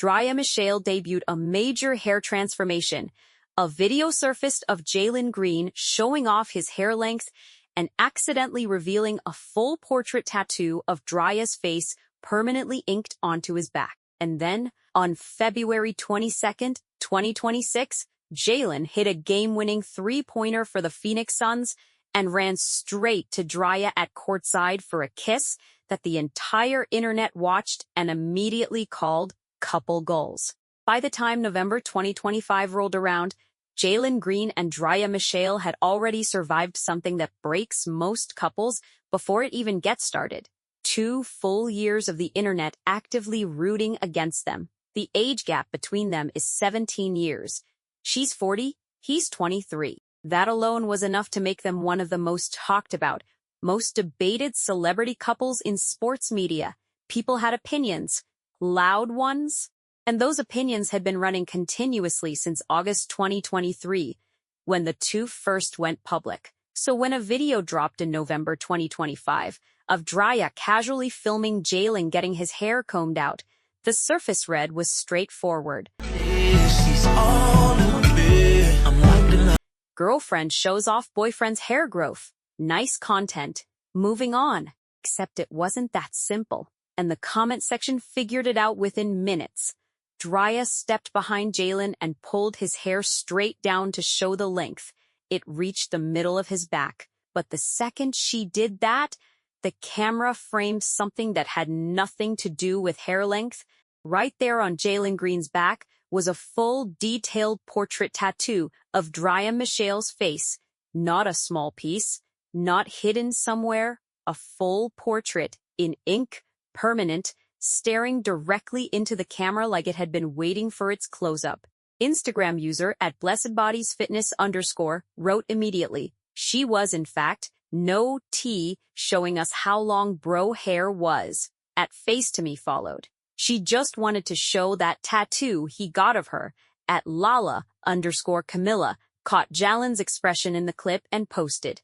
Draya Michele debuted a major hair transformation. A video surfaced of Jalen Green showing off his hair length and accidentally revealing a full portrait tattoo of Draya's face permanently inked onto his back. And then, on February 22nd, 2026, Jalen hit a game-winning three-pointer for the Phoenix Suns and ran straight to Draya at courtside for a kiss that the entire internet watched and immediately called couple goals. By the time November 2025 rolled around, Jalen Green and Draya Michele had already survived something that breaks most couples before it even gets started. 2 full years of the internet actively rooting against them. The age gap between them is 17 years. She's 40, he's 23. That alone was enough to make them one of the most talked about, most debated celebrity couples in sports media. People had opinions, loud ones, and those opinions had been running continuously since August 2023, when the two first went public. So when a video dropped in November 2025 of Draya casually filming Jalen getting his hair combed out, the surface read was straightforward. Girlfriend shows off boyfriend's hair growth. Nice content. Moving on. Except it wasn't that simple, and the comment section figured it out within minutes. Draya stepped behind Jalen and pulled his hair straight down to show the length. It reached the middle of his back, but the second she did that, the camera framed something that had nothing to do with hair length. Right there on Jalen Green's back was a full, detailed portrait tattoo of Draya Michele's face. Not a small piece, not hidden somewhere, a full portrait in ink, permanent, staring directly into the camera like it had been waiting for its close-up. Instagram user @blessedbodiesfitness_ wrote immediately, "She was, in fact, no T, showing us how long bro hair was." @FaceToMe followed. "She just wanted to show that tattoo he got of her." @Lala_Camilla caught Jalen's expression in the clip and posted,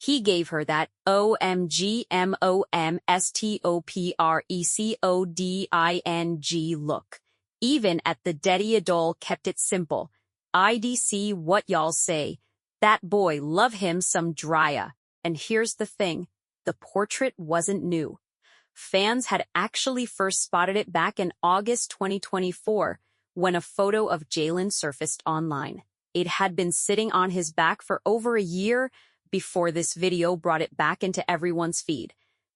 "He gave her that OMGMOMSTOPRECODING look. Even at the Daddy Idol kept it simple. IDC what y'all say. That boy love him some Draya." And here's the thing, the portrait wasn't new. Fans had actually first spotted it back in August 2024 when a photo of Jalen surfaced online. It had been sitting on his back for over a year before this video brought it back into everyone's feed.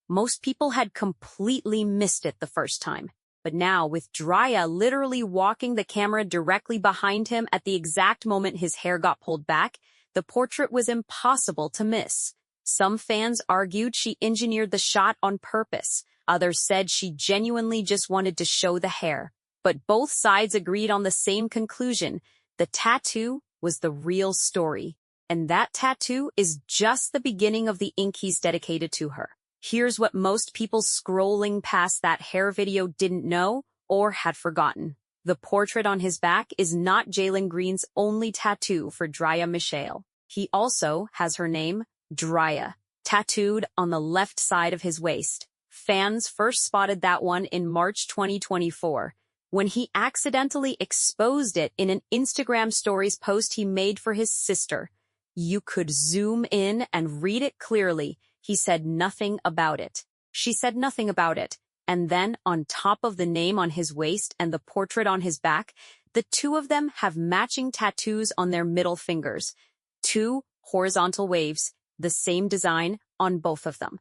Most people had completely missed it the first time. But now, with Draya literally walking the camera directly behind him at the exact moment his hair got pulled back, the portrait was impossible to miss. Some fans argued she engineered the shot on purpose. Others said she genuinely just wanted to show the hair. But both sides agreed on the same conclusion. The tattoo was the real story. And that tattoo is just the beginning of the ink he's dedicated to her. Here's what most people scrolling past that hair video didn't know or had forgotten. The portrait on his back is not Jalen Green's only tattoo for Draya Michele. He also has her name, Draya, tattooed on the left side of his waist. Fans first spotted that one in March 2024, when he accidentally exposed it in an Instagram stories post he made for his sister. You could zoom in and read it clearly. He said nothing about it. She said nothing about it. And then, on top of the name on his waist and the portrait on his back, the two of them have matching tattoos on their middle fingers. 2 horizontal waves, the same design on both of them.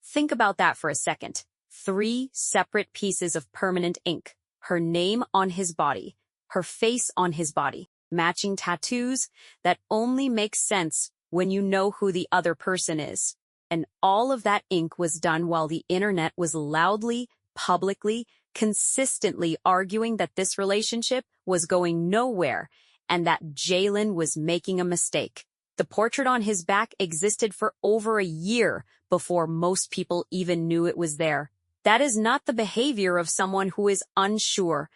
Think about that for a second. 3 separate pieces of permanent ink. Her name on his body, her face on his body. Matching tattoos that only make sense when you know who the other person is. And all of that ink was done while the internet was loudly, publicly, consistently arguing that this relationship was going nowhere and that Jalen was making a mistake. The portrait on his back existed for over a year before most people even knew it was there. That is not the behavior of someone who is unsure.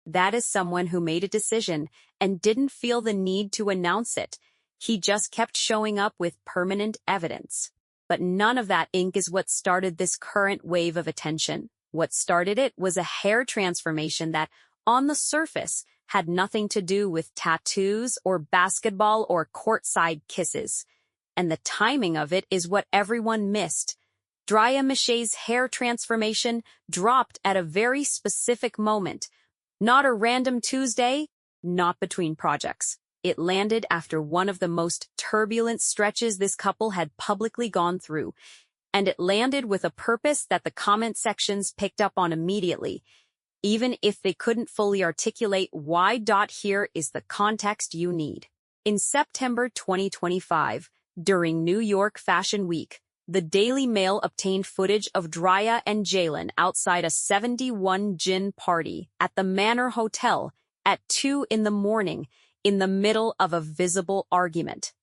That is someone who made a decision and didn't feel the need to announce it. He just kept showing up with permanent evidence. But none of that ink is what started this current wave of attention. What started it was a hair transformation that on the surface, had nothing to do with tattoos or basketball or courtside kisses. And the timing of it is what everyone missed. Draya Michele's hair transformation dropped at a very specific moment. Not a random Tuesday, not between projects. It landed after one of the most turbulent stretches this couple had publicly gone through. And it landed with a purpose that the comment sections picked up on immediately. Even if they couldn't fully articulate why. Here is the context you need. In September 2025, during New York Fashion Week, the Daily Mail obtained footage of Draya and Jalen outside a 71 gin party at the Manor Hotel at 2 in the morning, in the middle of a visible argument.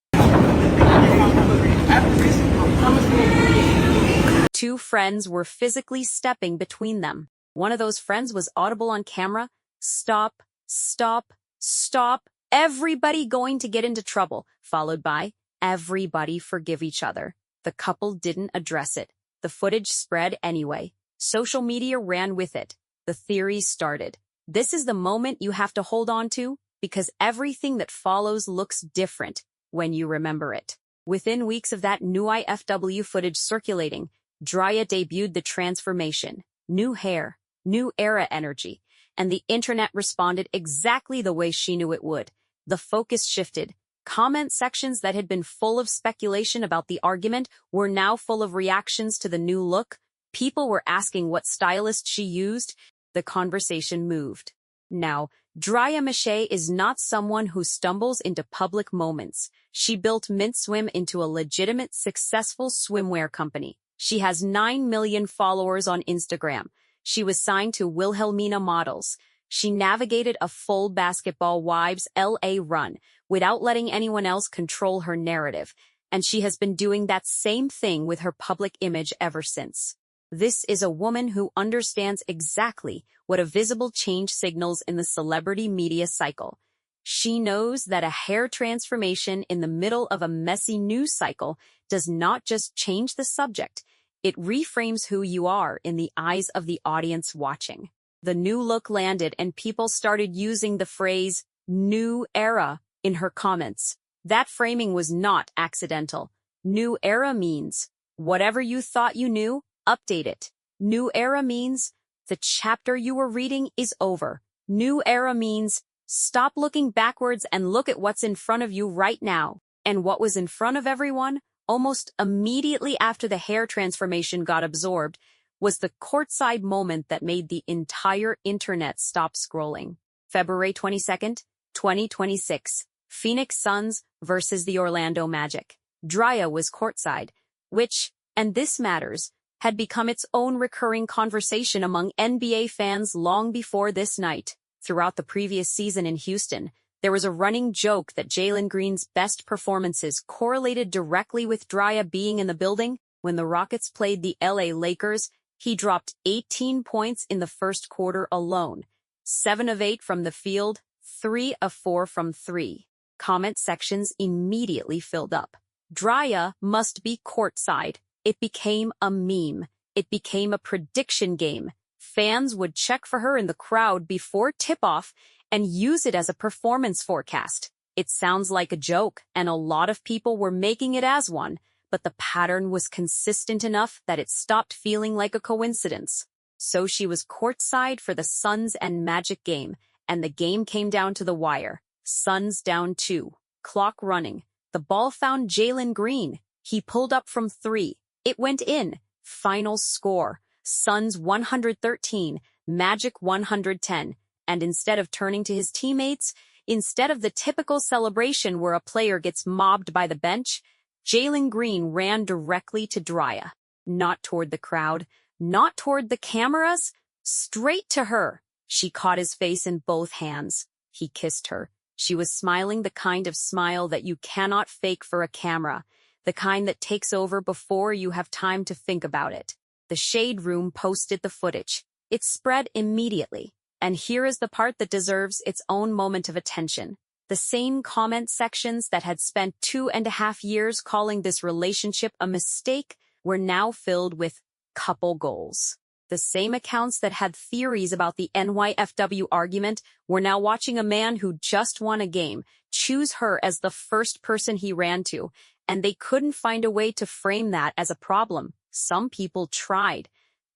Two friends were physically stepping between them. One of those friends was audible on camera. "Stop, stop, stop. Everybody going to get into trouble," followed by, "Everybody forgive each other." The couple didn't address it. The footage spread anyway. Social media ran with it. The theories started. This is the moment you have to hold on to, because everything that follows looks different when you remember it. Within weeks of that new IFW footage circulating, Draya debuted the transformation. New hair, new era energy, and the internet responded exactly the way she knew it would. The focus shifted. Comment sections that had been full of speculation about the argument were now full of reactions to the new look. People were asking what stylist she used. The conversation moved. Now, Draya Michele is not someone who stumbles into public moments. She built Mint Swim into a legitimate, successful swimwear company. She has 9 million followers on Instagram. She was signed to Wilhelmina Models. She navigated a full Basketball Wives LA run without letting anyone else control her narrative, and she has been doing that same thing with her public image ever since. This is a woman who understands exactly what a visible change signals in the celebrity media cycle. She knows that a hair transformation in the middle of a messy news cycle does not just change the subject, it reframes who you are in the eyes of the audience watching. The new look landed and people started using the phrase, "new era," in her comments. That framing was not accidental. New era means, whatever you thought you knew, update it. New era means, the chapter you were reading is over. New era means, stop looking backwards and look at what's in front of you right now. And what was in front of everyone, almost immediately after the hair transformation got absorbed, was the courtside moment that made the entire internet stop scrolling. February 22nd, 2026, Phoenix Suns versus the Orlando Magic. Draya was courtside, which, and this matters, had become its own recurring conversation among NBA fans long before this night. Throughout the previous season in Houston, there was a running joke that Jalen Green's best performances correlated directly with Draya being in the building. When the Rockets played the LA Lakers, he dropped 18 points in the first quarter alone, 7 of 8 from the field, 3 of 4 from 3. Comment sections immediately filled up. Draya must be courtside. It became a meme. It became a prediction game. Fans would check for her in the crowd before tip-off and use it as a performance forecast. It sounds like a joke, and a lot of people were making it as one, but the pattern was consistent enough that it stopped feeling like a coincidence. So she was courtside for the Suns and Magic game, and the game came down to the wire. Suns down 2. Clock running. The ball found Jalen Green. He pulled up from 3. It went in. Final score. Suns 113, Magic 110. And instead of turning to his teammates, instead of the typical celebration where a player gets mobbed by the bench, Jalen Green ran directly to Draya. Not toward the crowd, not toward the cameras, straight to her. She caught his face in both hands. He kissed her. She was smiling the kind of smile that you cannot fake for a camera, the kind that takes over before you have time to think about it. The Shade Room posted the footage. It spread immediately. And here is the part that deserves its own moment of attention. The same comment sections that had spent 2.5 years calling this relationship a mistake were now filled with couple goals. The same accounts that had theories about the NYFW argument were now watching a man who just won a game choose her as the first person he ran to, and they couldn't find a way to frame that as a problem. Some people tried,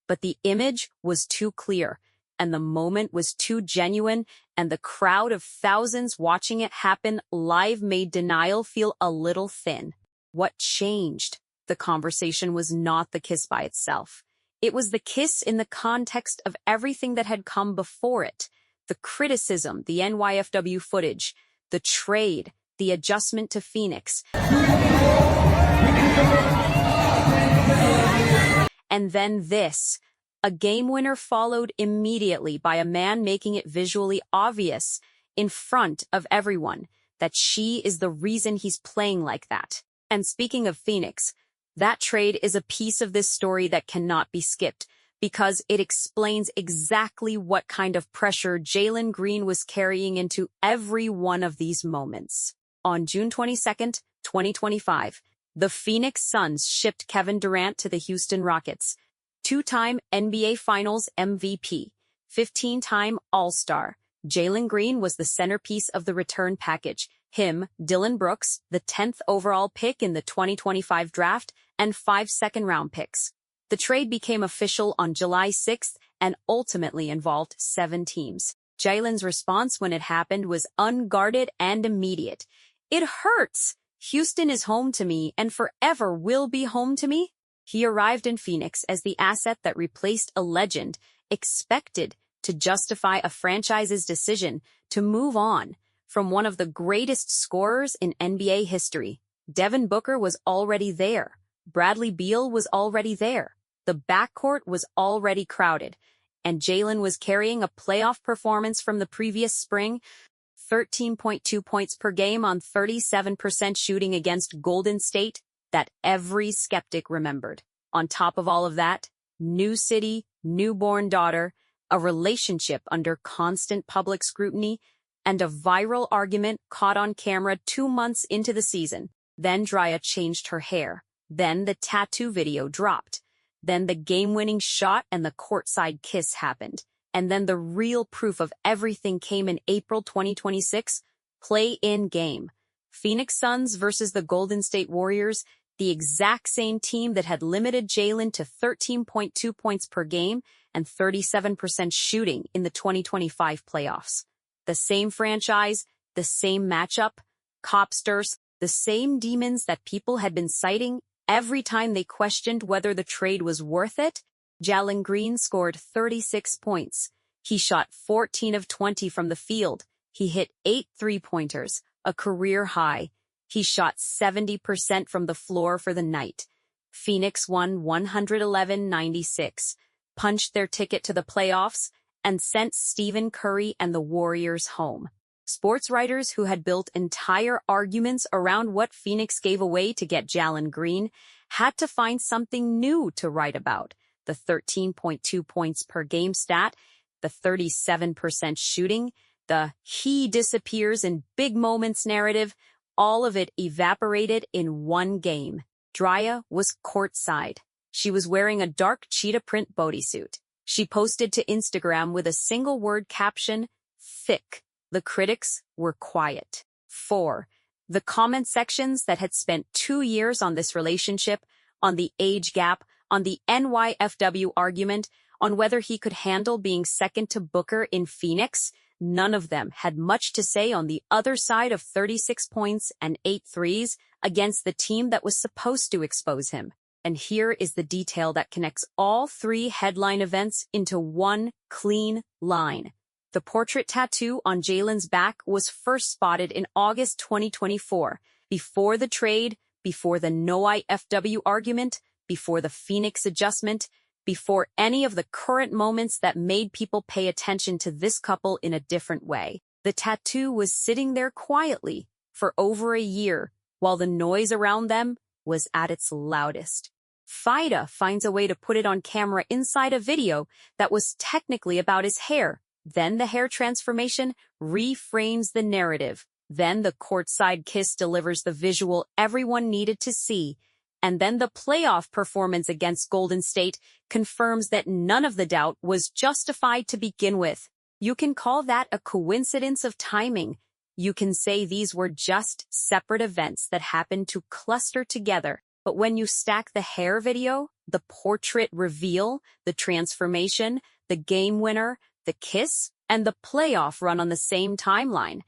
but the image was too clear, and the moment was too genuine, and the crowd of thousands watching it happen live made denial feel a little thin. What changed? The conversation was not the kiss by itself. It was the kiss in the context of everything that had come before it. The criticism, the NYFW footage, the trade, the adjustment to Phoenix. And then this. A game winner followed immediately by a man making it visually obvious in front of everyone that she is the reason he's playing like that. And speaking of Phoenix, that trade is a piece of this story that cannot be skipped because it explains exactly what kind of pressure Jalen Green was carrying into every one of these moments. On June 22nd, 2025, the Phoenix Suns shipped Kevin Durant to the Houston Rockets, two-time NBA Finals MVP, 15-time All-Star. Jalen Green was the centerpiece of the return package. Him, Dillon Brooks, the 10th overall pick in the 2025 draft, and 5 second-round picks. The trade became official on July 6th and ultimately involved 7 teams. Jalen's response when it happened was unguarded and immediate. "It hurts. Houston is home to me and forever will be home to me." He arrived in Phoenix as the asset that replaced a legend, expected to justify a franchise's decision to move on from one of the greatest scorers in NBA history. Devin Booker was already there. Bradley Beal was already there. The backcourt was already crowded, and Jalen was carrying a playoff performance from the previous spring, 13.2 points per game on 37% shooting against Golden State, that every skeptic remembered. On top of all of that, new city, newborn daughter, a relationship under constant public scrutiny, and a viral argument caught on camera 2 months into the season. Then Draya changed her hair. Then the tattoo video dropped. Then the game-winning shot and the courtside kiss happened. And then the real proof of everything came in April 2026, play-in game. Phoenix Suns versus the Golden State Warriors, the exact same team that had limited Jalen to 13.2 points per game and 37% shooting in the 2025 playoffs. The same franchise, the same matchup, copsters, the same demons that people had been citing every time they questioned whether the trade was worth it. Jalen Green scored 36 points. He shot 14 of 20 from the field. He hit 8 three-pointers, a career high. He shot 70% from the floor for the night. Phoenix won 111-96, punched their ticket to the playoffs, and sent Stephen Curry and the Warriors home. Sports writers who had built entire arguments around what Phoenix gave away to get Jalen Green had to find something new to write about. The 13.2 points per game stat, the 37% shooting, the he disappears in big moments narrative, all of it evaporated in one game. Draya was courtside. She was wearing a dark cheetah print bodysuit. She posted to Instagram with a single-word caption, "Thick." The critics were quiet. 4. The comment sections that had spent 2 years on this relationship, on the age gap, on the NYFW argument, on whether he could handle being second to Booker in Phoenix, none of them had much to say on the other side of 36 points and 8 threes against the team that was supposed to expose him. And here is the detail that connects all 3 headline events into one clean line. The portrait tattoo on Jalen's back was first spotted in August 2024, before the trade, before the NYFW argument, before the Phoenix adjustment, before any of the current moments that made people pay attention to this couple in a different way. The tattoo was sitting there quietly for over a year, while the noise around them was at its loudest. Fida finds a way to put it on camera inside a video that was technically about his hair. Then the hair transformation reframes the narrative. Then the courtside kiss delivers the visual everyone needed to see. And then the playoff performance against Golden State confirms that none of the doubt was justified to begin with. You can call that a coincidence of timing. You can say these were just separate events that happened to cluster together. But when you stack the hair video, the portrait reveal, the transformation, the game winner, the kiss, and the playoff run on the same timeline,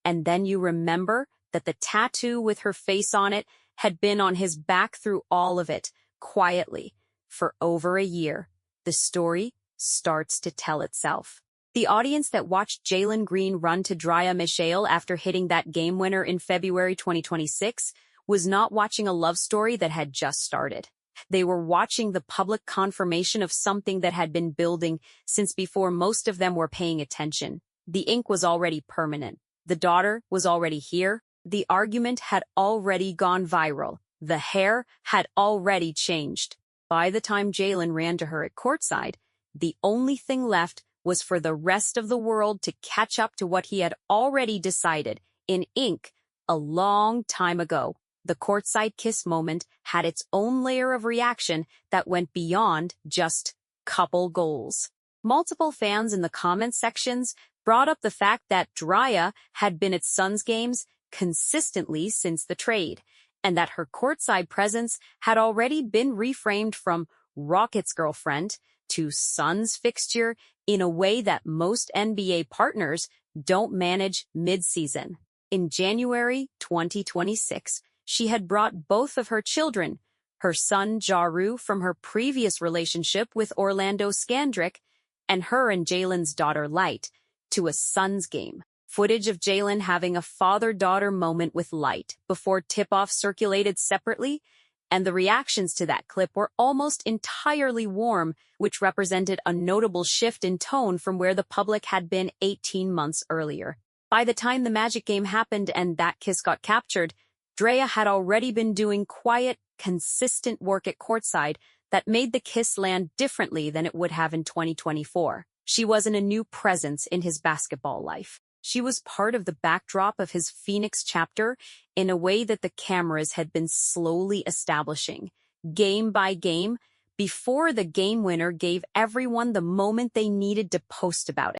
and then you remember that the tattoo with her face on it had been on his back through all of it, quietly, for over a year, the story starts to tell itself. The audience that watched Jalen Green run to Draya Michele after hitting that game winner in February 2026 was not watching a love story that had just started. They were watching the public confirmation of something that had been building since before most of them were paying attention. The ink was already permanent. The daughter was already here. The argument had already gone viral. The hair had already changed. By the time Jalen ran to her at courtside, the only thing left was for the rest of the world to catch up to what he had already decided in ink a long time ago. The courtside kiss moment had its own layer of reaction that went beyond just couple goals. Multiple fans in the comment sections brought up the fact that Draya had been at Suns games consistently since the trade, and that her courtside presence had already been reframed from Rockets girlfriend to Suns fixture in a way that most NBA partners don't manage mid-season. In January 2026, she had brought both of her children, her son Jaru from her previous relationship with Orlando Skandrick, and her and Jalen's daughter Light, to a Suns game. Footage of Jalen having a father-daughter moment with Light before tip-off circulated separately, and the reactions to that clip were almost entirely warm, which represented a notable shift in tone from where the public had been 18 months earlier. By the time the Magic game happened and that kiss got captured, Draya had already been doing quiet, consistent work at courtside that made the kiss land differently than it would have in 2024. She wasn't a new presence in his basketball life. She was part of the backdrop of his Phoenix chapter in a way that the cameras had been slowly establishing, game by game, before the game winner gave everyone the moment they needed to post about it.